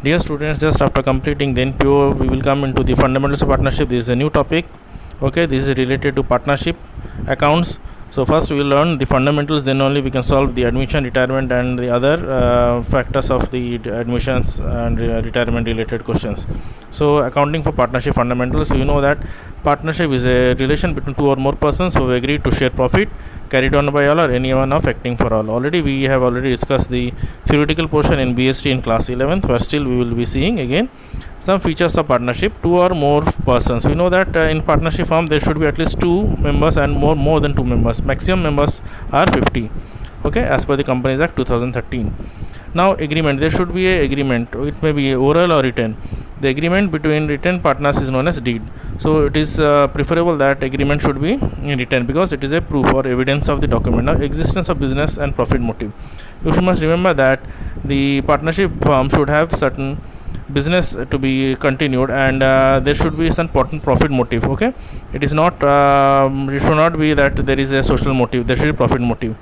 Dear students, just after completing the NPO, we will come into the fundamentals of partnership. This is a new topic. Okay, this is related to partnership accounts. So first we will learn the fundamentals, then only we can solve the admission, retirement and the other factors of the admissions and retirement related questions. So accounting for partnership fundamentals, we know that partnership is a relation between two or more persons who have agreed to share profit carried on by all or anyone of acting for all. We have already discussed the theoretical portion in BST in class 11th, but still we will be seeing again some features of partnership. Two or more persons, we know that in partnership firm there should be at least 2 members and more than 2 members. Maximum members are 50, okay, as per the Companies Act 2013. Now agreement, there should be a agreement. It may be oral or written. The agreement between written partners is known as deed. So it is preferable that agreement should be written because it is a proof or evidence of the document. Now existence of business and profit motive, you must remember that the partnership firm should have certain business to be continued and there should be some important profit motive. Okay, it is not it should not be that there is a social motive, there should be profit motive.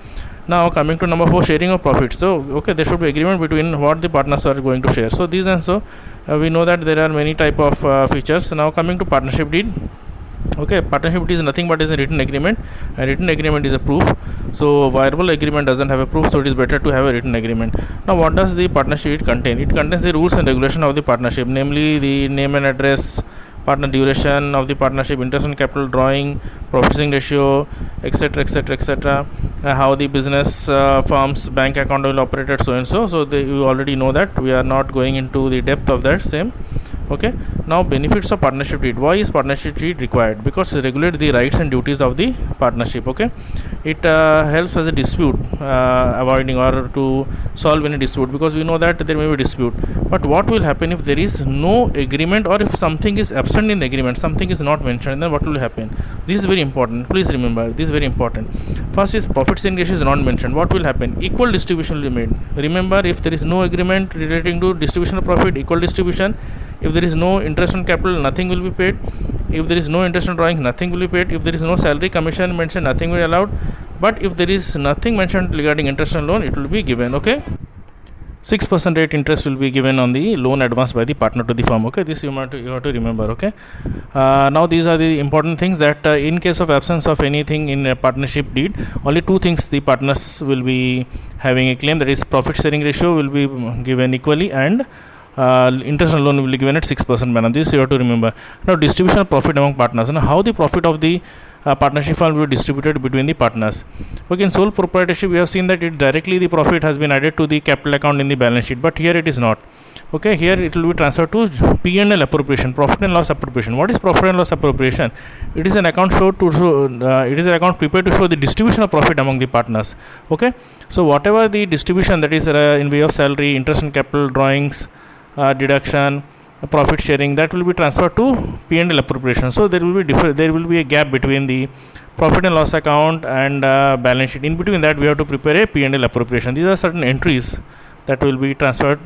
Now coming to number 4, sharing of profits. So okay, there should be agreement between what the partners are going to share. So these and so we know that there are many type of features. Now coming to partnership deed. Okay, partnership deed is nothing but is a written agreement. A written agreement is a proof. So viable agreement doesn't have a proof, so it is better to have a written agreement. Now what does the partnership deed contain? It contains the rules and regulation of the partnership, namely the name and address, partner duration of the partnership, interest on capital drawing, profit sharing ratio, etc, etc, etc, how the business firm's bank account will operate at so and so. So you already know that, we are not going into the depth of that same. Okay, now benefits of partnership deed. Why is partnership deed required? Because it regulates the rights and duties of the partnership. Okay, it helps as a dispute avoiding or to solve any dispute, because we know that there may be dispute. But what will happen if there is no agreement, or if something is absent in the agreement, something is not mentioned, then what will happen? This is very important. Please remember, this is very important. First is profit sharing ratio is not mentioned. What will happen? Equal distribution will be made. Remember, if there is no agreement relating to distribution of profit, equal distribution. If there is no interest on capital, nothing will be paid. If there is no interest on drawings, nothing will be paid. If there is no salary commission mentioned, nothing will be allowed. But if there is nothing mentioned regarding interest on loan, it will be given. Okay, 6% rate interest will be given on the loan advanced by the partner to the firm. Okay, this you have to remember. Okay, now these are the important things that in case of absence of anything in a partnership deed, only 2 things the partners will be having a claim, that is profit sharing ratio will be given equally and interest on loan will be given at 6% per annum. This you have to remember. Now distribution of profit among partners, and how the profit of the partnership firm will be distributed between the partners. Okay, in sole proprietorship we have seen that it directly the profit has been added to the capital account in the balance sheet, but here it is not. Okay, here it will be transferred to P&L appropriation, profit and loss appropriation. What is profit and loss appropriation? It is an account it is an account prepared to show the distribution of profit among the partners. Okay, so whatever the distribution, that is in way of salary, interest on capital drawings, deduction, profit sharing, that will be transferred to P&L appropriation. So there will be a gap between the profit and loss account and balance sheet. In between that we have to prepare a P&L appropriation. These are certain entries that will be transferred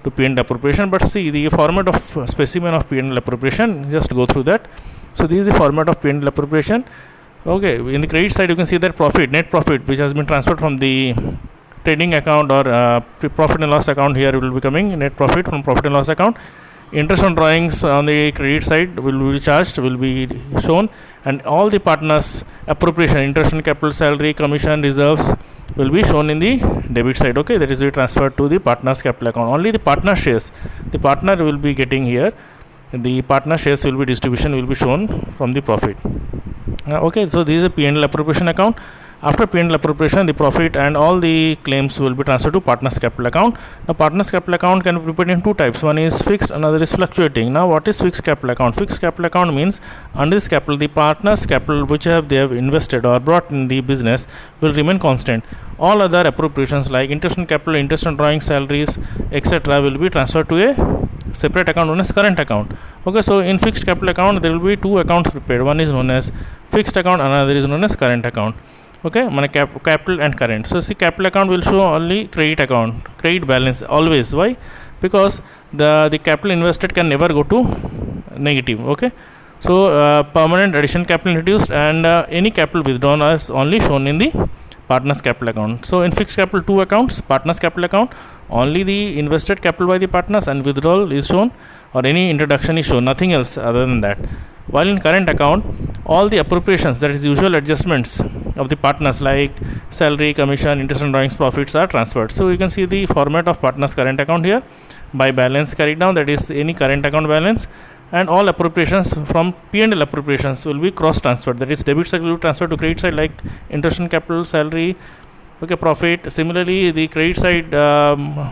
to P&L appropriation. But see the format of specimen of P&L appropriation, just go through that. So this is the format of P&L appropriation. Okay, in the credit side you can see that profit, net profit, which has been transferred from the trading account or profit and loss account, here will be coming net profit from profit and loss account. Interest on drawings on the credit side will be charged, will be shown, and all the partners appropriation, interest on capital, salary, commission, reserves will be shown in the debit side. Okay, that is be transferred to the partners capital account. Only the partner shares, the partner will be getting here, the partner shares will be distribution will be shown from the profit. Okay, so this is a P&L appropriation account. After P&L appropriation, the profit and all the claims will be transferred to partners capital account. Now partners capital account can be prepared in 2 types. One is fixed, another is fluctuating. Now what is fixed capital account? Fixed capital account means under this capital, the partners capital which they have invested or brought in the business will remain constant. All other appropriations like interest on capital, interest on drawing, salaries, etc. will be transferred to a separate account known as current account. Okay, so in fixed capital account there will be 2 accounts prepared. One is known as fixed account, another is known as current account. Okay, capital and current. So see, capital account will show only credit account, credit balance always. Why? Because the capital invested can never go to negative. Okay, so permanent additional capital introduced and any capital withdrawn is only shown in the partners capital account. So in fixed capital 2 accounts, partners capital account, only the invested capital by the partners, and withdrawal is shown or any introduction is shown, nothing else other than that. While in current account, all the appropriations, that is usual adjustments of the partners like salary, commission, interest on drawings, profits are transferred. So you can see the format of partners current account here by balance carried down, that is any current account balance, and all appropriations from P&L appropriations will be cross transferred, that is debit side will be transferred to credit side like interest on capital, salary, okay, profit. Similarly, the credit side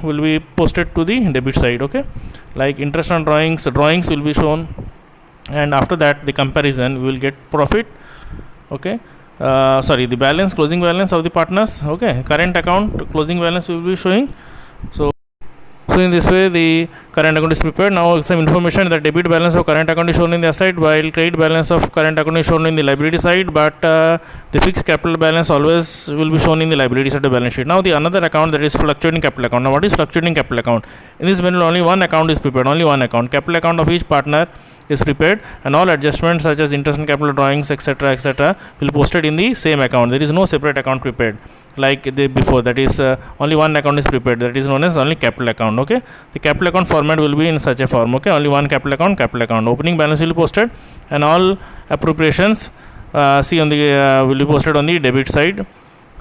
will be posted to the debit side, okay, like interest on drawings will be shown, and after that the comparison we will get profit, okay, the balance, closing balance of the partners, okay, current account closing balance will be showing. So in this way the current account is prepared. Now some information, that debit balance of current account is shown in the asset, while credit balance of current account is shown in the liability side, but the fixed capital balance always will be shown in the liability side of the balance sheet. Now the another account, that is fluctuating capital account. Now what is fluctuating capital account? In this manual only one account is prepared, only one account, capital account of each partner is prepared, and all adjustments such as interest and capital drawings, etc., will be posted in the same account. There is no separate account prepared like the before, that is only one account is prepared, that is known as only capital account, okay. The capital account format will be in such a form, okay, only one capital account, opening balance will be posted, and all appropriations see on the will be posted on the debit side.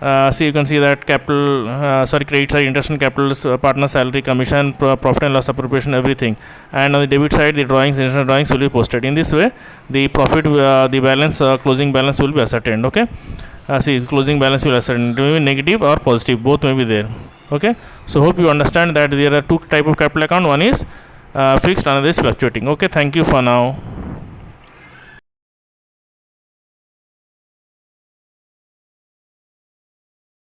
So you can see that capital credit side, interest and capital, partner salary, commission, profit and loss appropriation, everything, and on the debit side the drawings, interest and drawings will be posted. In this way the profit the balance, closing balance will be ascertained, okay. Closing balance will ascertain, may be negative or positive, both may be there, okay. So hope you understand that there are two type of capital account, one is fixed, another is fluctuating, okay. Thank you for now.